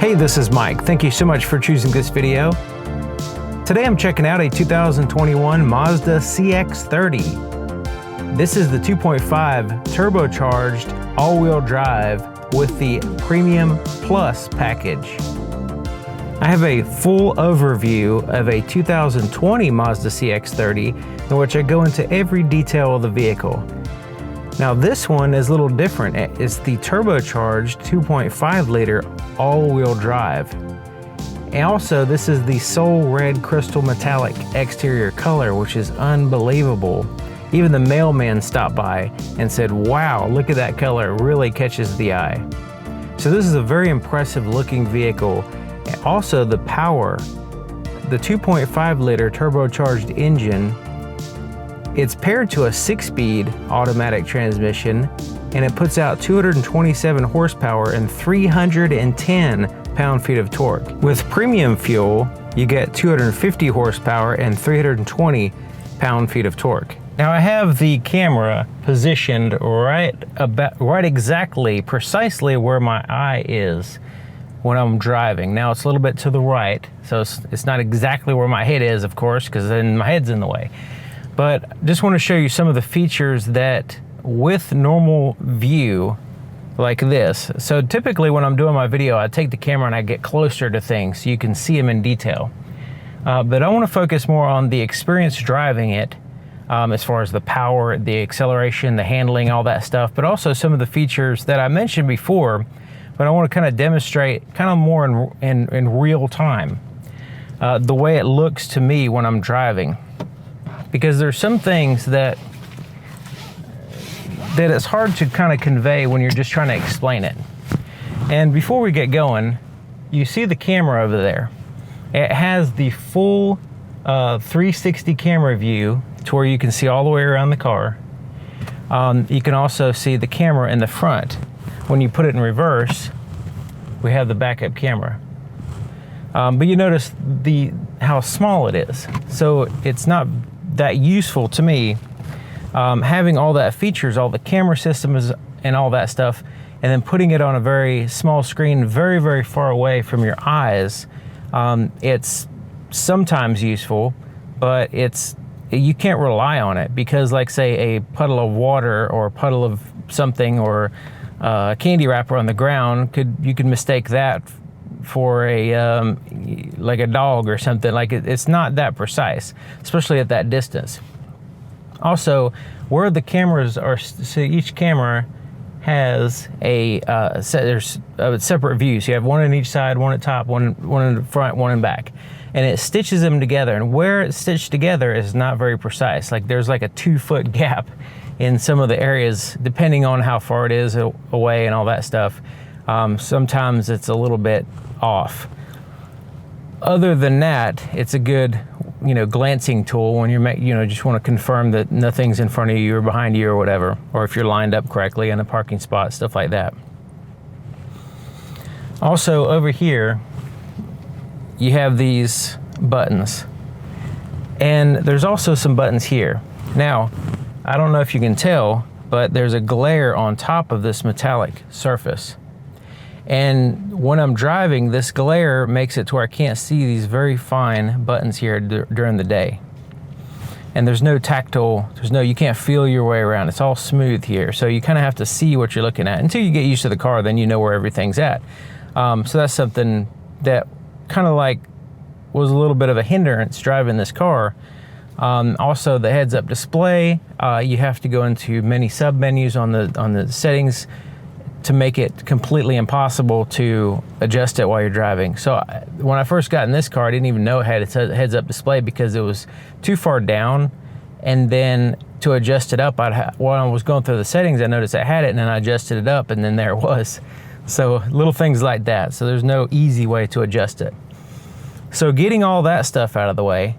Hey, this is Mike. Thank you so much for choosing this video. Today I'm checking out a 2021 Mazda CX-30. This is the 2.5 turbocharged all-wheel drive with the Premium Plus package. I have a full overview of a 2020 Mazda CX-30 in which I go into every detail of the vehicle. Now this one is a little different. It's the turbocharged 2.5 liter all-wheel drive. And also this is the Soul Red Crystal Metallic exterior color, which is unbelievable. Even the mailman stopped by and said, wow, look at that color, it really catches the eye. So this is a very impressive looking vehicle. And also the power, the 2.5 liter turbocharged engine, it's paired to a 6-speed automatic transmission, and it puts out 227 horsepower and 310 pound-feet of torque. With premium fuel, you get 250 horsepower and 320 pound-feet of torque. Now I have the camera positioned right exactly, precisely where my eye is when I'm driving. Now it's a little bit to the right, so it's not exactly where my head is, of course, because then my head's in the way. But just want to show you some of the features that with normal view like this. So typically when I'm doing my video, I take the camera and I get closer to things so you can see them in detail. But I want to focus more on the experience driving it, as far as the power, the acceleration, the handling, all that stuff, but also some of the features that I mentioned before, but I want to kind of demonstrate kind of more in real time, the way it looks to me when I'm driving. Because there's some things that it's hard to kind of convey when you're just trying to explain it. And before we get going, you see the camera over there. It has the full 360 camera view to where you can see all the way around the car. You can also see the camera in the front. When you put it in reverse, we have the backup camera. But you notice how small it is. So it's not that useful to me, having all that features, all the camera systems and all that stuff, and then putting it on a very small screen very, very far away from your eyes. It's sometimes useful, but you can't rely on it, because like say a puddle of water or a puddle of something or a candy wrapper on the ground, you could mistake that for like a dog or something. Like it's not that precise, especially at that distance. Also, where the cameras are, so each camera has there's separate views. You have one on each side, one at top, one in the front, one in back, and it stitches them together. And where it's stitched together is not very precise. Like there's like a 2-foot gap in some of the areas, depending on how far it is away and all that stuff. Sometimes it's a little bit off. Other than that, it's a good, glancing tool when you're, just want to confirm that nothing's in front of you or behind you or whatever, or if you're lined up correctly in a parking spot, stuff like that. Also over here, you have these buttons, and there's also some buttons here. Now, I don't know if you can tell, but there's a glare on top of this metallic surface. And when I'm driving, this glare makes it to where I can't see these very fine buttons here during the day. And there's no tactile, you can't feel your way around. It's all smooth here. So you kind of have to see what you're looking at. Until you get used to the car, then you know where everything's at. So that's something that kind of like was a little bit of a hindrance driving this car. Also the heads-up display, you have to go into many sub-menus on the settings to make it completely impossible to adjust it while you're driving. So when I first got in this car, I didn't even know it had a heads-up display because it was too far down. And then to adjust it up, while I was going through the settings, I noticed I had it, and then I adjusted it up, and then there it was. So little things like that. So there's no easy way to adjust it. So getting all that stuff out of the way,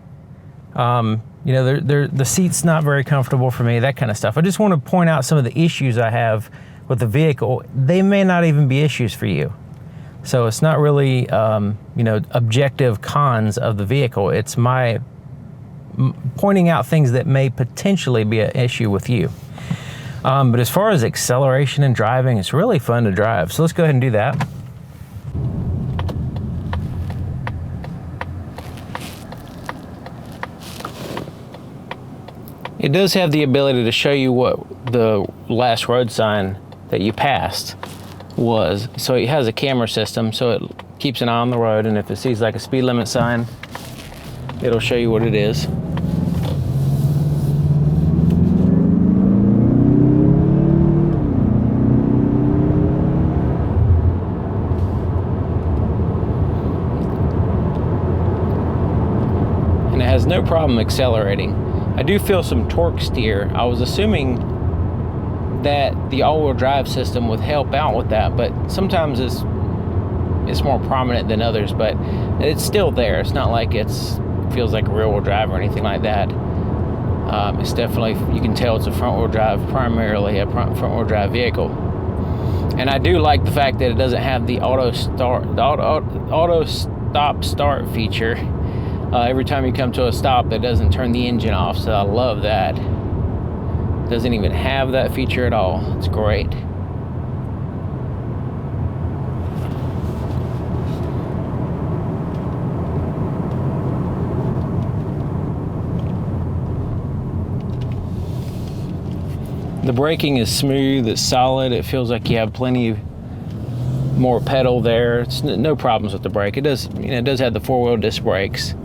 the seat's not very comfortable for me, that kind of stuff. I just want to point out some of the issues I have with the vehicle. They may not even be issues for you. So it's not really, objective cons of the vehicle. It's my pointing out things that may potentially be an issue with you. But as far as acceleration and driving, it's really fun to drive. So let's go ahead and do that. It does have the ability to show you what the last road sign that you passed was. So it has a camera system, so it keeps an eye on the road, and if it sees like a speed limit sign, it'll show you what it is. And it has no problem accelerating. I do feel some torque steer. I was assuming that the all-wheel drive system would help out with that, but sometimes it's more prominent than others, but it's still there. It's not like feels like a rear-wheel drive or anything like that. It's definitely, you can tell it's a front-wheel drive, primarily a front-wheel drive vehicle. And I do like the fact that it doesn't have the auto stop start feature. Every time you come to a stop, it doesn't turn the engine off, so I love that. Doesn't even have that feature at all. It's great. The braking is smooth, it's solid, it feels like you have plenty more pedal there. It's no problems with the brake. It does, it does have the four-wheel disc brakes.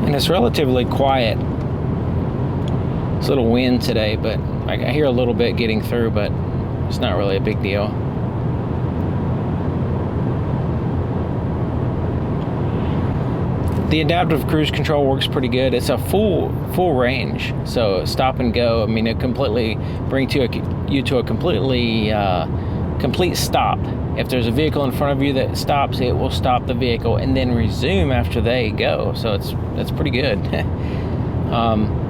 It's relatively quiet. It's a little wind today, but I hear a little bit getting through, but it's not really a big deal. The adaptive cruise control works pretty good. It's a full range, so stop and go. I mean, it completely brings you to a completely complete stop. If there's a vehicle in front of you that stops, it will stop the vehicle and then resume after they go. So that's pretty good.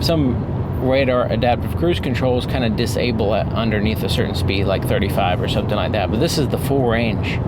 Some radar adaptive cruise controls kind of disable it underneath a certain speed, like 35 or something like that. But this is the full range.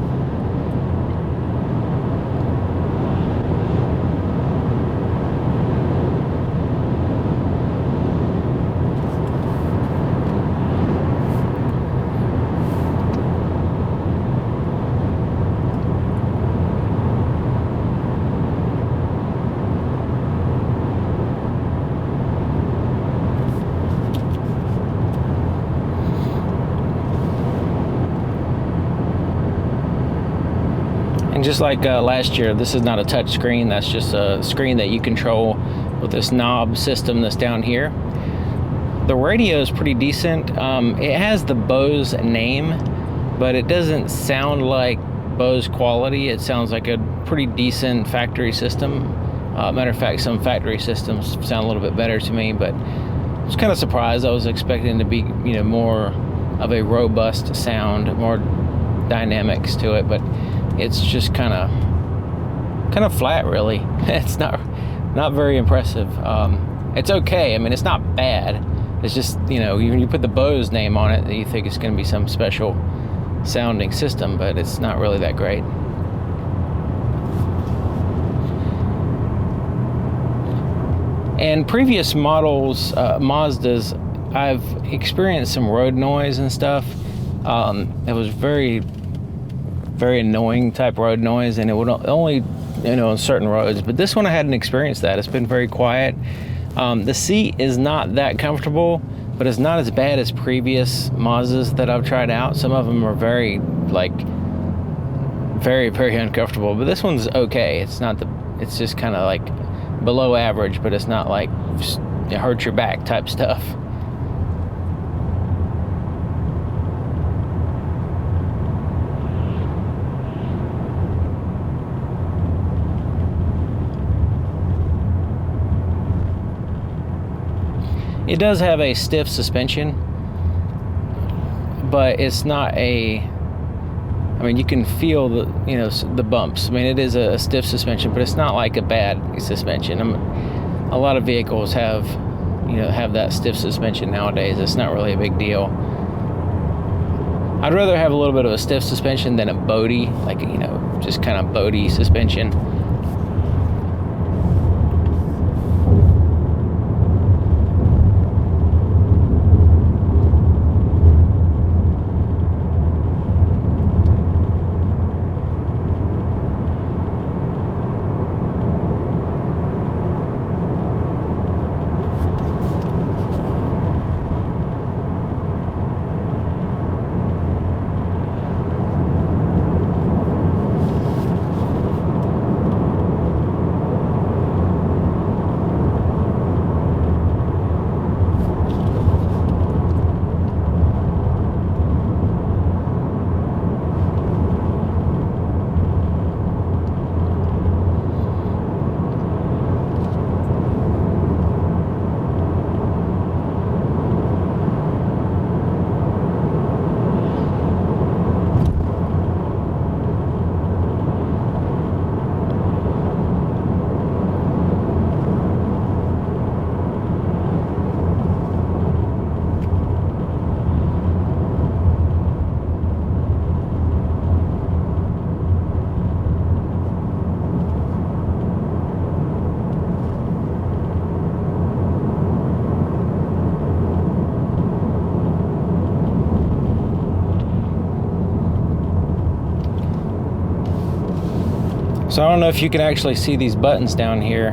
And just like last year, this is not a touch screen. That's just a screen that you control with this knob system that's down here. The radio is pretty decent. It has the Bose name, but it doesn't sound like Bose quality. It sounds like a pretty decent factory system. Matter of fact, some factory systems sound a little bit better to me, but I was kind of surprised. I was expecting to be, more of a robust sound, more dynamics to it, but it's just kind of flat, really. It's not very impressive. It's okay. I mean, it's not bad. It's just, when you put the Bose name on it, you think it's going to be some special sounding system, but it's not really that great. And previous models, Mazdas, I've experienced some road noise and stuff. It was very annoying type road noise, and it would only, on certain roads. But this one I hadn't experienced that. It's been very quiet. The seat is not that comfortable, but it's not as bad as previous Mazdas that I've tried out. Some of them are very uncomfortable, but this one's okay. It's just kind of like below average, but it's not like it hurts your back type stuff. It does have a stiff suspension, but it's not you can feel the bumps. I mean, it is a stiff suspension, but it's not like a bad suspension. A lot of vehicles have have that stiff suspension nowadays. It's not really a big deal. I'd rather have a little bit of a stiff suspension than a boaty, like, just kind of boaty suspension. So I don't know if you can actually see these buttons down here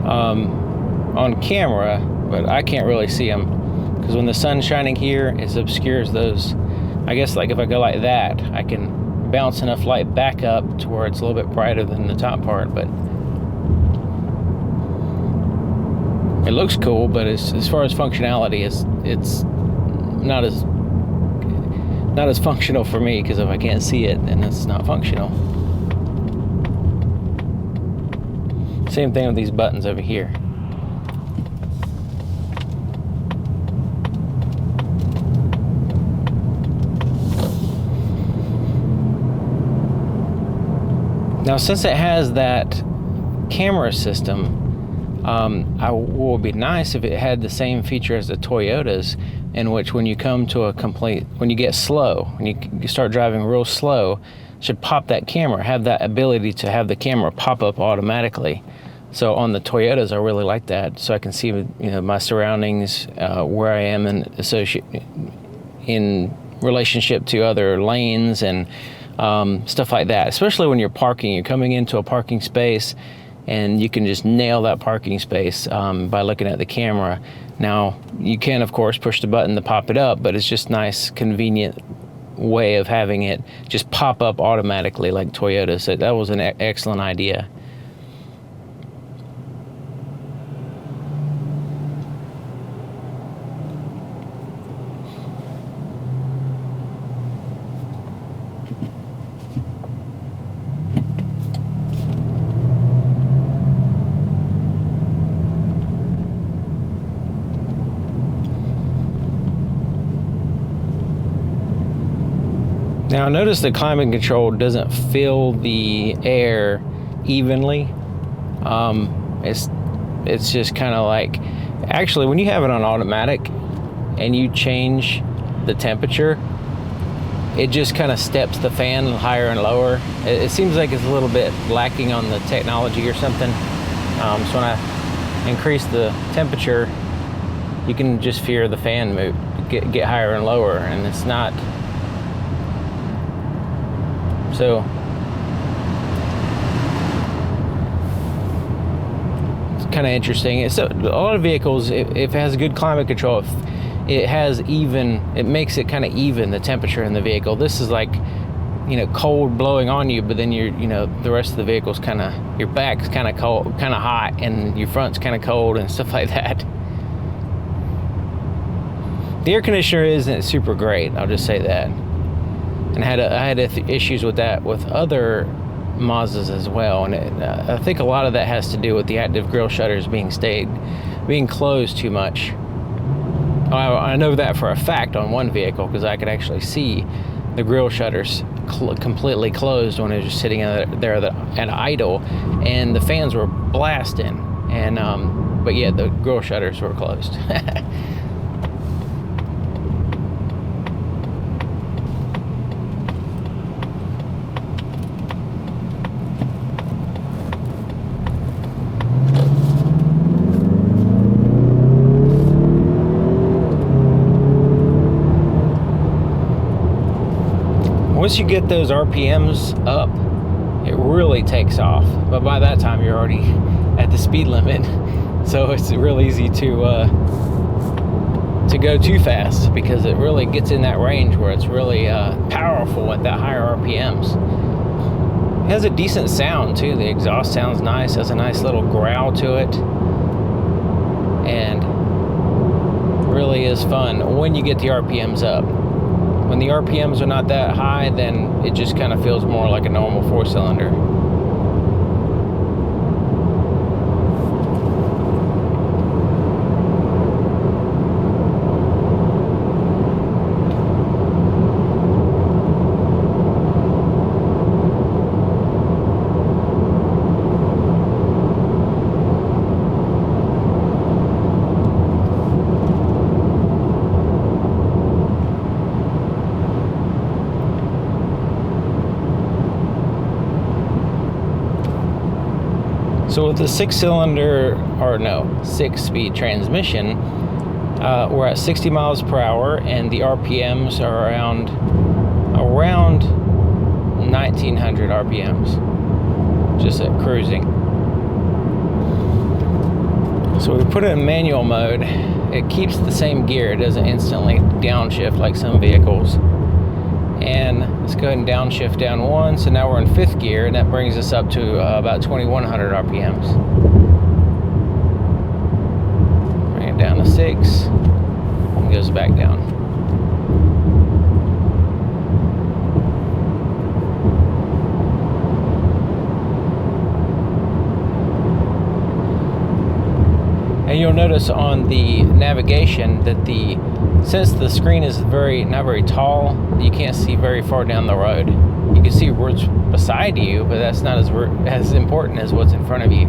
on camera, but I can't really see them because when the sun's shining here, it obscures those. I guess like if I go like that, I can bounce enough light back up to where it's a little bit brighter than the top part, but it looks cool, but as far as functionality, it's not as functional for me, because if I can't see it, then it's not functional. Same thing with these buttons over here. Now, since it has that camera system, it would be nice if it had the same feature as the Toyotas, in which when you come to when you get slow, when you start driving real slow, it should pop that camera, have that ability to have the camera pop up automatically. So on the Toyotas, I really like that, so I can see my surroundings, where I am in relationship to other lanes and stuff like that. Especially when you're parking, you're coming into a parking space, and you can just nail that parking space by looking at the camera. Now, you can, of course, push the button to pop it up, but it's just nice, convenient way of having it just pop up automatically like Toyota. So that was an excellent idea. Now notice the climate control doesn't fill the air evenly. It's just kind of like, actually when you have it on automatic and you change the temperature, it just kind of steps the fan higher and lower. It seems like it's a little bit lacking on the technology or something. So when I increase the temperature, you can just hear the fan move, get higher and lower, and it's not. So it's kind of interesting. So a lot of vehicles, if it has a good climate control, if it makes it kind of even the temperature in the vehicle. This is like, cold blowing on you, but then the rest of the vehicle's kind of, your back's kind of cold, kind of hot, and your front's kind of cold and stuff like that. The air conditioner isn't super great, I'll just say that. And I had issues with that with other Mazdas as well, and I think a lot of that has to do with the active grille shutters being closed too much. I know that for a fact on one vehicle, because I could actually see the grille shutters completely closed when it was just sitting there at idle, and the fans were blasting. And but yeah, the grill shutters were closed. Once you get those RPMs up, it really takes off. But by that time, you're already at the speed limit, so it's real easy to go too fast, because it really gets in that range where it's really powerful at that higher RPMs. It has a decent sound too. The exhaust sounds nice, has a nice little growl to it, and really is fun when you get the RPMs up. When the RPMs are not that high, then it just kind of feels more like a normal 4-cylinder. So with the 6-speed transmission, we're at 60 miles per hour, and the RPMs are around 1900 RPMs, just at cruising. So we put it in manual mode. It keeps the same gear. It doesn't instantly downshift like some vehicles. And let's go ahead and downshift down one. So now we're in 5th gear, and that brings us up to about 2100 RPMs. Bring it down to 6, and goes back down. And you'll notice on the navigation that since the screen is not very tall, you can't see very far down the road. You can see what's beside you, but that's not as important as what's in front of you.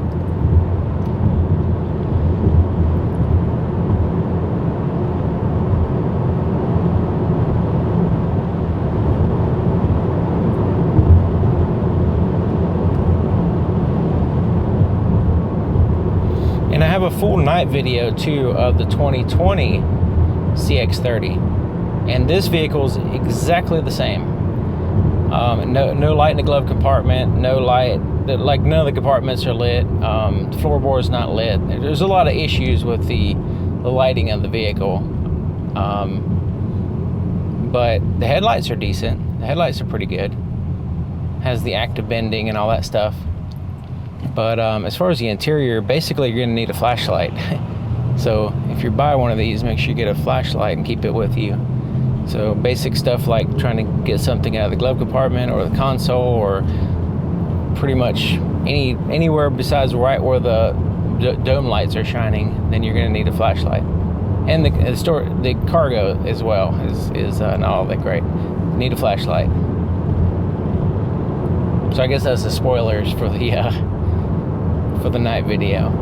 And I have a full night video too of the 2020 CX-30, and this vehicle is exactly the same. No light in the glove compartment, no light, like none of the compartments are lit. The floorboard is not lit. There's a lot of issues with the lighting of the vehicle, but the headlights are decent. The headlights are pretty good. Has the active bending and all that stuff. But as far as the interior, basically you're going to need a flashlight. So if you buy one of these, make sure you get a flashlight and keep it with you. So basic stuff like trying to get something out of the glove compartment or the console, or pretty much anywhere besides right where the dome lights are shining, then you're going to need a flashlight. And the cargo as well is not all that great. You need a flashlight. So I guess that's the spoilers for the night video.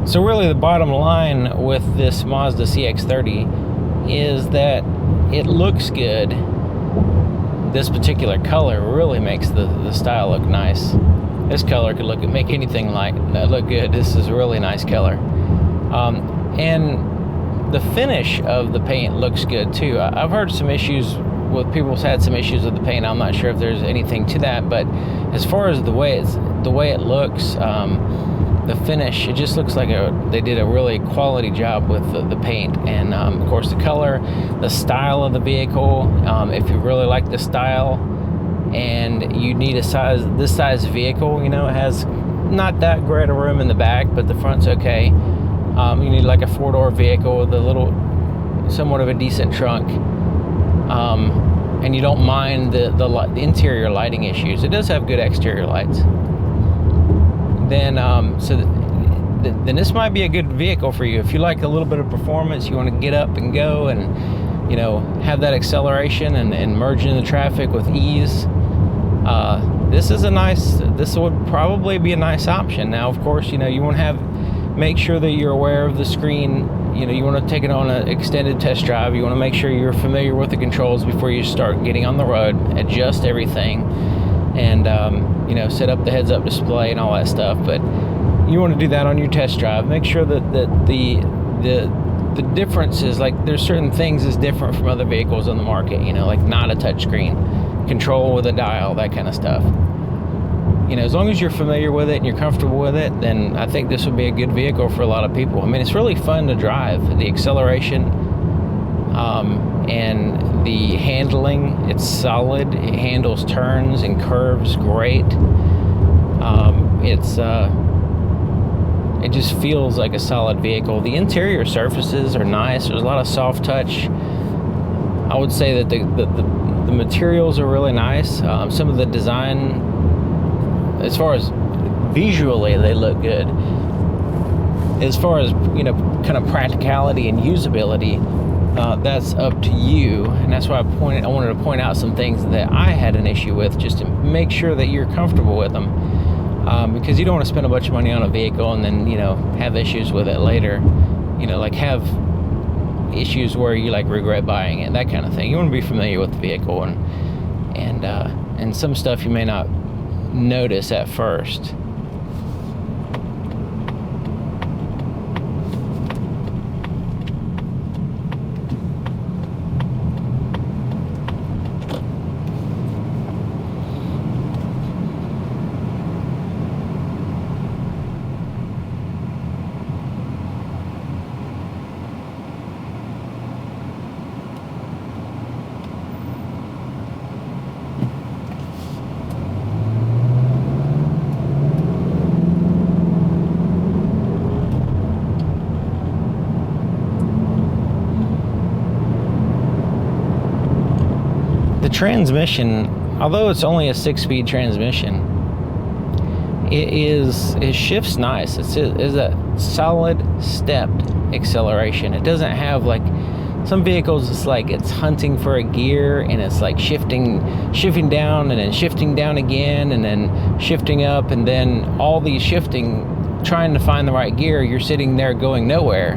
So really the bottom line with this Mazda CX-30 is that it looks good. This particular color really makes the style look nice. This color could make anything look good. This is a really nice color. And the finish of the paint looks good too. I've heard some issues with people's had some issues with the paint. I'm not sure if there's anything to that, but as far as the way it looks, the finish, it just looks like they did a really quality job with the paint, and of course the color, the style of the vehicle. If you really like the style and you need this size vehicle, you know, it has not that great a room in the back, but the front's okay. You need like a 4-door vehicle with somewhat of a decent trunk, and you don't mind the interior lighting issues. It does have good exterior lights. Then then this might be a good vehicle for you if you like a little bit of performance. You want to get up and go, and you know, have that acceleration and merge into the traffic with ease. This would probably be a nice option. Now, of course, you know, you want to make sure that you're aware of the screen. You know, you want to take it on an extended test drive. You want to make sure you're familiar with the controls before you start getting on the road, adjust everything, and you know, set up the heads-up display and all that stuff. But you want to do that on your test drive. Make sure that the difference is, like, there's certain things is different from other vehicles on the market, you know, like not a touchscreen, control with a dial, that kind of stuff. You know, as long as you're familiar with it and you're comfortable with it, then I think this would be a good vehicle for a lot of people. I mean, it's really fun to drive. The acceleration and the handling, it's solid. It handles turns and curves great. It just feels like a solid vehicle. The interior surfaces are nice. There's a lot of soft touch. I would say that the materials are really nice. Some of the design, as far as visually, they look good. As far as, you know, kind of practicality and usability, that's up to you. And that's why I wanted to point out some things that I had an issue with, just to make sure that you're comfortable with them. Because you don't want to spend a bunch of money on a vehicle and then, you know, have issues with it later. You know, like have issues where you like regret buying it, that kind of thing. You want to be familiar with the vehicle, and some stuff you may not notice at first. The transmission, although it's only a 6-speed transmission, it shifts nice. It's a solid stepped acceleration. It doesn't have, like some vehicles, it's like it's hunting for a gear and it's like shifting down and then shifting down again and then shifting up, and then all these shifting, trying to find the right gear. You're sitting there going nowhere,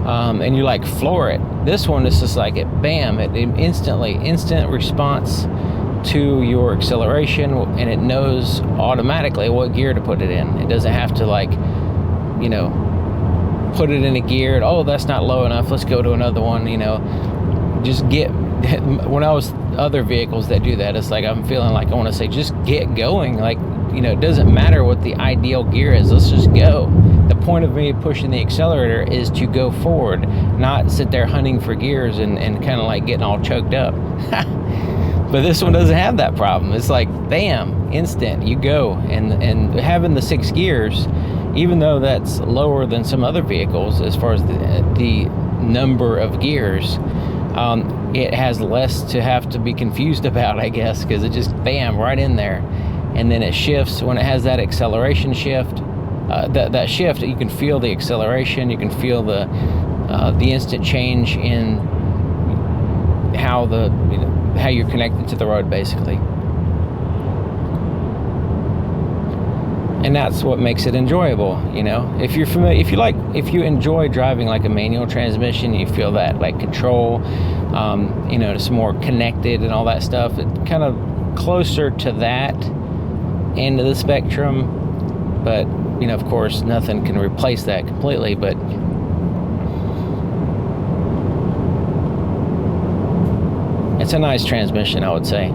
and you like floor it. This one is just like bam, it instant response to your acceleration, and it knows automatically what gear to put it in. It doesn't have to, like, you know, put it in a gear and, oh, that's not low enough, let's go to another one, you know. Just get, when I was other vehicles that do that, it's like I'm feeling like I want to say, just get going. Like, you know, it doesn't matter what the ideal gear is, let's just go. The point of me pushing the accelerator is to go forward, not sit there hunting for gears and kind of like getting all choked up. But this one doesn't have that problem. It's like, bam, instant, you go. And having the 6 gears, even though that's lower than some other vehicles as far as the number of gears, it has less to have to be confused about, I guess, because it just, bam, right in there. And then it shifts when it has that acceleration shift. That shift, you can feel the acceleration, you can feel the instant change in how how you're connected to the road, basically. And that's what makes it enjoyable, you know. If you're familiar, if you enjoy driving like a manual transmission, you feel that like control, you know, it's more connected and all that stuff. It's kind of closer to that end of the spectrum, but you know, of course, nothing can replace that completely, but it's a nice transmission, I would say.